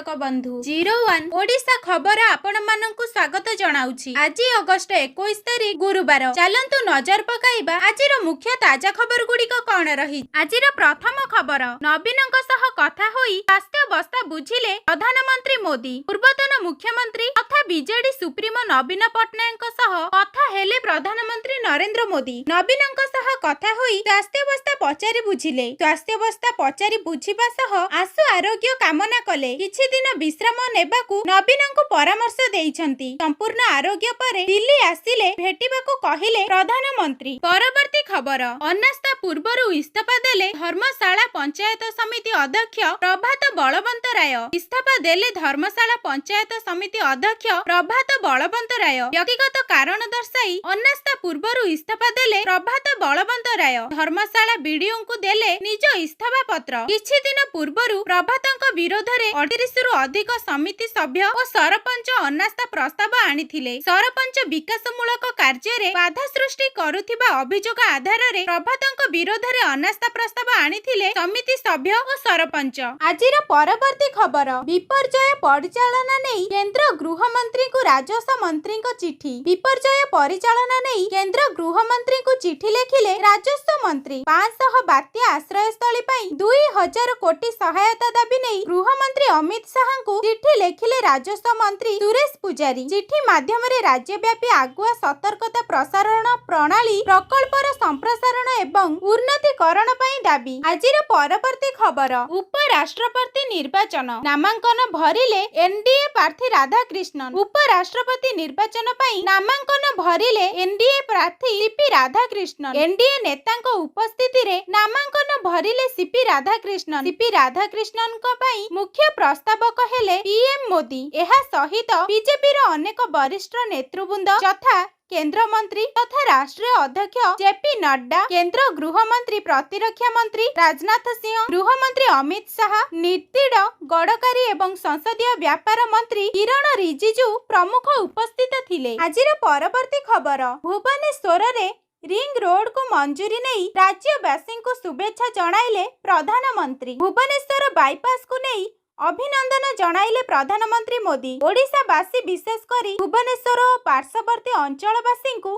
दर्शक बंधु 01 ओडिशा खबर आपण मानकु स्वागत जणाउछि। आज अगस्त 21 तारिख गुरुवार। चलंतु नजर पकाइबा आजिर मुख्य ताजा खबर गुड़िक कौन रही। आजिर प्रथम खबर, नवीनक सह कथा होई स्वास्थ्यावस्था बुझिले प्रधानमंत्री मोदी। पूर्वतन मुख्यमंत्री तथा बीजेडी सुप्रीमो नवीन पट्टनायक सह कथा हेले प्रधानमंत्री नरेंद्र मोदी। नवीनक सह कथा होई स्वास्थ्यावस्था पचारि बुझिले। स्वास्थ्यावस्था पचारि बुझिबा सह आशु आरोग्य कामना कले। किछि दिन विश्राम नेबाकू नवीनଙ୍କୁ परामर्श देइछंती। संपूर्ण आरोग्य परे दिल्ली आसिले भेटिबाकू कहिले प्रधानमंत्री। परवर्ती खबर, अनास्था पूर्वरु इस्तीफा देले धर्मशाला पंचायत समिति अध्यक्ष प्रभात बलवंत राय। इस्तीफा देले धर्मशाला पंचायत समिति अध्यक्ष प्रभात बलवंत राय। व्यक्तिगत कारण दर्शाई अनास्था पूर्वरु इस्तीफा देले प्रभात बलवंत राय। धर्मशाला बीडीओ को देले निज इस्तीफा पत्र। किछि दिन पूर्वरु प्रभातଙ୍କ विरोधरे 38 रु अधिक समिति सभ्य और सरपंच अनास्था प्रस्ताव आनिथिले। सरपंच विकासमूलक कार्य बाधा सृष्टि करुथिबा अभियोग आधार रे प्रभातଙ୍କ विरोधरे अनास्था प्रस्ताव आनिथिले समिति सभ्य और सरपंच। आजिर परवर्ती खबर, विपर्यय परिचालना नेई केंद्र गृह मंत्री को राजस्व मंत्री को चिठी। विपर्यय परिचालना नेई केंद्र गृह मंत्री को चिठी लेखिले राजस्व मंत्री। 500 बात्या आश्रयस्थली पई 2000 कोटी सहायता दाबी नहीं गृह मंत्री अमित शाह को चिठी लेखिले राजस्व मंत्री सुरेश पुजारी। चिठी माध्यम राज्यव्यापी आगुआ सतर्कता प्रसारण प्रणाली प्रकल्पर संप्रसारण एवं उन्नतीकरण पई दाबी। आजिर परवर्ती खबर, उपराष्ट्रपति निर्वाचन नामांकन भरिले एनडीए प्रार्थी राधाकृष्णन। उपराष्ट्रपति निर्वाचन पई नामांकन भरिले एनडीए प्रार्थी सीपी राधाकृष्णन। एनडीए नेतांक उपस्थिति रे नामांकन भरिले सीपी राधाकृष्णन। सीपी राधाकृष्णन को पई मुख्य प्रस्तावक हेले पीएम मोदी। एहा सहित बीजेपी रो अनेक वरिष्ठ नेतृवृंद यथा केंद्र मंत्री तथा राष्ट्रीय अध्यक्ष जेपी नड्डा, केंद्र गृह मंत्री प्रतिरक्षा मंत्री राजनाथ सिंह, गृह मंत्री अमित शाह, नितिन गडकरी एवं संसदीय व्यापार मंत्री किरण रिजिजू प्रमुख उपस्थित थिले। आजिर परवर्ती खबर, भुवनेश्वर रे रिंग रोड को मंजूरी नहीं राज्यवासी को शुभेच्छा जणाइले प्रधानमंत्री। भुवनेश्वर बाईपास को नहीं अभिनंदन जणाइले प्रधानमंत्री मोदी। ओडिशावासी विशेष करी भुवनेश्वर और पार्श्ववर्ती अंचलवासी को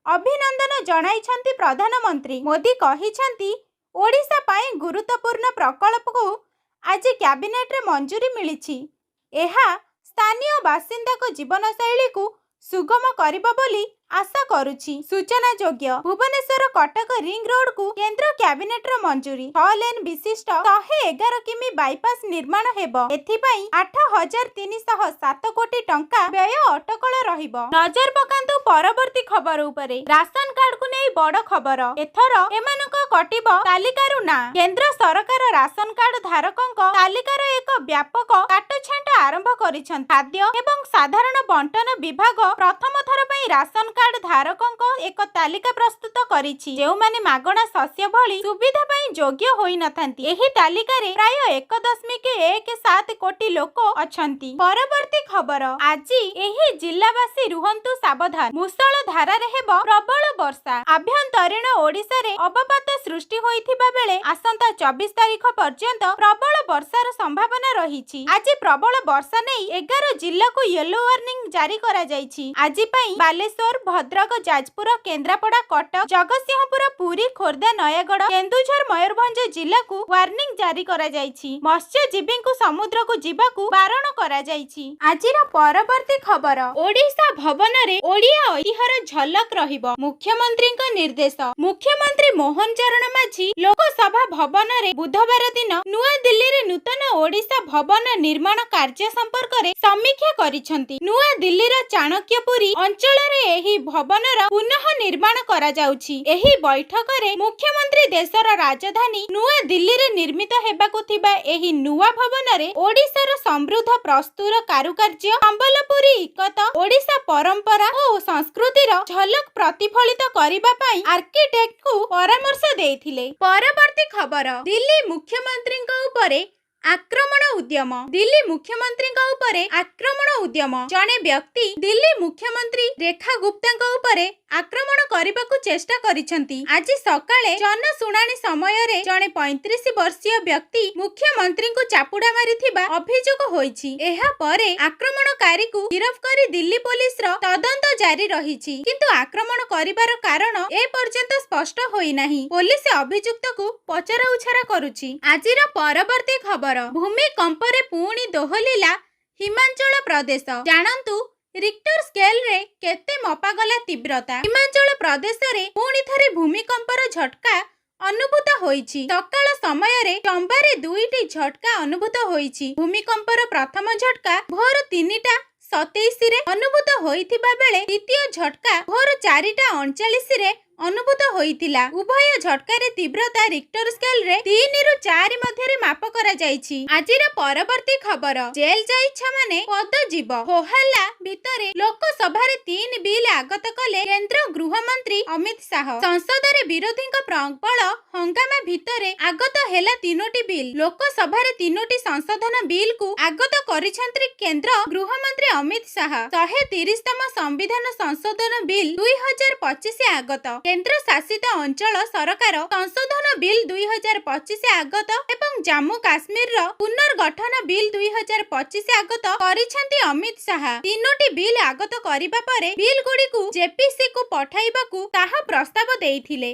अभिनंदन जणाइछंती प्रधानमंत्री। मोदी कहिछंती ओडिशा पाई गुरुत्वपूर्ण प्रकल्प को आज कैबिनेट रे मंजूरी मिलिछि। एहा स्थानीय बासिंदा को जीवनशैली को सुगम करिबो बोली आशा करुछि। सूचना योग्य, भुवनेश्वर कटक रिंग रोड को केंद्र कैबिनेट रो मंजूरी। 6 लेन विशिष्ट 111 किमी बाईपास निर्माण हेबो। एथिपाई 8307 कोटी टंका व्यय अटकल रहिबो। नजर पकांतु परवर्ती खबर उपरे। राशन कार्ड को नै बड़ खबर। एथर एमानक कटिबो तालिकारु ना। केंद्र सरकार राशन कार्ड धारकंक तालिकार एक व्यापक काटछांट आरंभ करिछन। खाद्य एवं साधारण बंटन विभाग प्रथम थर पई राशन कार्ड धारकंक एक तालिका प्रस्तुत करिछि जेउ माने मागणा शस्य भली सुविधा पई योग्य होई नथांती। एही तालिका रे प्राय 1.17 कोटी लोक अछंती। परवर्ती खबर, आजि एही जिल्लावासी रुहंतु सावधान। मुसळ धारा रे हेबो प्रबल वर्षा। आभ्यंतरीण ओडिसा रे अवपात सृष्टि होइथिबा बेले आसंता 24 तारिख पर्यंत प्रबल वर्षार संभावना रहिछि। आजि प्रबल वर्षा नै 11 जिल्ला को येलो वार्निंग जारी करा जाइछि। आजि पई बालेश्वर, भद्रक, जाजपुर, केन्द्रापड़ा, कटक, जगतसिंहपुर, पुरी, खोर्धा, नयागढ़, केन्दुझर, मयूरभंज जिला को वार्निंग जारी करा जाइछि। मत्स्यजीवी को समुद्र को जीवाकू बारण करा जाइछि। आजिर परवर्ती खबर, ओडिशा भवन रे ओडिया ऐतिह्यर झलक रहिबो। मुख्यमंत्री निर्देश। मुख्यमंत्री मोहन चरण माझी लोकसभा भवन रे बुधवार दिन नुआ दिल्ली रे नूतन ओडिशा भवन निर्माण कार्य संपर्क रे समीक्षा करिसंती। नुआ दिल्ली रा चाणक्यपुरी अंचल रे एही भवनर पुनः निर्माण करा जाउछि। एही बैठक रे मुख्यमंत्री देशर राजधानी नुआ दिल्ली रे निर्मित हेबाकू थिबा एही नुआ भवन रे ओडिशार समृद्ध प्रस्तुर कारुकार्य, संबलपुरी इकत, ओडिशा परंपरा और संस्कृतिर झलक प्रतिफलित करिबा पई आर्किटेक्ट को परामर्श देइथिले। परवर्ती खबर, दिल्ली मुख्यमंत्री उपरे ଆକ୍ରମଣ ଉଦ୍ୟମ ଦିଲ୍ଲୀ ମୁଖ୍ୟମନ୍ତ୍ରୀଙ୍କ ଉପରେ ଆକ୍ରମଣ ଉଦ୍ୟମ ଜଣେ ବ୍ୟକ୍ତି ଦିଲ୍ଲୀ ମୁଖ୍ୟମନ୍ତ୍ରୀ ରେଖା ଗୁପ୍ତାଙ୍କ ଉପରେ ଆକ୍ରମଣ କରିବାକୁ ଚେଷ୍ଟା କରିଛନ୍ତି। ଆଜି ସକାଳେ ଜନଶୁଣାଣି ସମୟରେ ଜଣେ 35 ବର୍ଷୀୟ ବ୍ୟକ୍ତି ମୁଖ୍ୟମନ୍ତ୍ରୀଙ୍କୁ ଚାପୁଡା ମାରିଥିବା ଅଭିଯୋଗ ହୋଇଛି। ଏହାପରେ ଆକ୍ରମଣକାରୀକୁ ଗିରଫ କରି ଦିଲ୍ଲୀ ପୋଲିସର ତଦନ୍ତ ଜାରି ରହିଛି। କିନ୍ତୁ ଆକ୍ରମଣ କରିବାର କାରଣ ଏପର୍ଯ୍ୟନ୍ତ ସ୍ପଷ୍ଟ ହୋଇନାହିଁ। ପୋଲିସ ଅଭିଯୁକ୍ତକୁ ପଚରାଉଚରା କରୁଛି। ଆଜିର ପରବର୍ତ୍ତୀ ଖବର ଭୂମିକମ୍ପରେ ପୁଣି ଦୋହଲିଲା ହିମାଚଳ ପ୍ରଦେଶ। ଜାଣନ୍ତୁ ରିକ୍ଟର ସ୍କେଲରେ କେତେ ମପାଗଲା ତୀବ୍ରତା। ହିମାଚଳ ପ୍ରଦେଶରେ ପୁଣି ଥରେ ଭୂମିକମ୍ପର ଝଟକା ଅନୁଭୂତ ହୋଇଛି। ସକାଳ ସମୟରେ ଚମ୍ବାରେ 2ଟି ଝଟକା ଅନୁଭୂତ ହୋଇଛି। ଭୂମିକମ୍ପର ପ୍ରଥମ ଝଟକା ଭୋର 3ଟା 27ରେ ଅନୁଭୂତ ହୋଇଥିବା ବେଳେ ଦ୍ୱିତୀୟ ଝଟକା ଭୋର 4ଟା 39ରେ ଅନୁଭୂତ ହୋଇଥିଲା। ଉଭୟ ଝଟକାରେ ତୀବ୍ରତା ରିକ୍ଟର ସ୍କେଲରେ 3ରୁ 4 ମଧ୍ୟରେ ମାପ କରାଯାଇଛି। ଆଜିର ପରବର୍ତ୍ତୀ ଖବର ଜେଲ ଯାଇଛ ମାନେ ପଦଜୀବ ହୋହାଲ୍ଲା ଭିତରେ ଲୋକସଭାରେ 3 ବିଲ୍ ଆଗତ କଲେ କେନ୍ଦ୍ର ଗୃହମନ୍ତ୍ରୀ ଅମିତ ଶାହ। ସଂସଦରେ ବିରୋଧୀଙ୍କ ପ୍ରବଳ ହଙ୍ଗାମା ଭିତରେ ଆଗତ ହେଲା 3ଟି ବିଲ୍। ଲୋକସଭାରେ 3ଟି ସଂଶୋଧନ ବିଲ୍କୁ ଆଗତ କରିଛନ୍ତି କେନ୍ଦ୍ର ଗୃହମନ୍ତ୍ରୀ ଅମିତ ଶାହ। 130ତମ ସମ୍ବିଧାନ ସଂଶୋଧନ ବିଲ୍ 2025 ଆଗତ। କେନ୍ଦ୍ର ଶାସିତ ଅଞ୍ଚଳ ସରକାର ସଂଶୋଧନ ବିଲ୍ 2025 ଆଗତ ଏବଂ ଜାମ୍ମୁ କାଶ୍ମୀରର ପୁନର୍ଗଠନ ବିଲ୍ 2025 ଆଗତ କରିଛନ୍ତି ଅମିତ ଶାହ। 3ଟି ବିଲ୍ ଆଗତ କରିବା ପରେ ବିଲ୍ ଗୁଡ଼ିକୁ ଜେପିସିକୁ ପଠାଇବାକୁ ଶାହ ପ୍ରସ୍ତାବ ଦେଇଥିଲେ।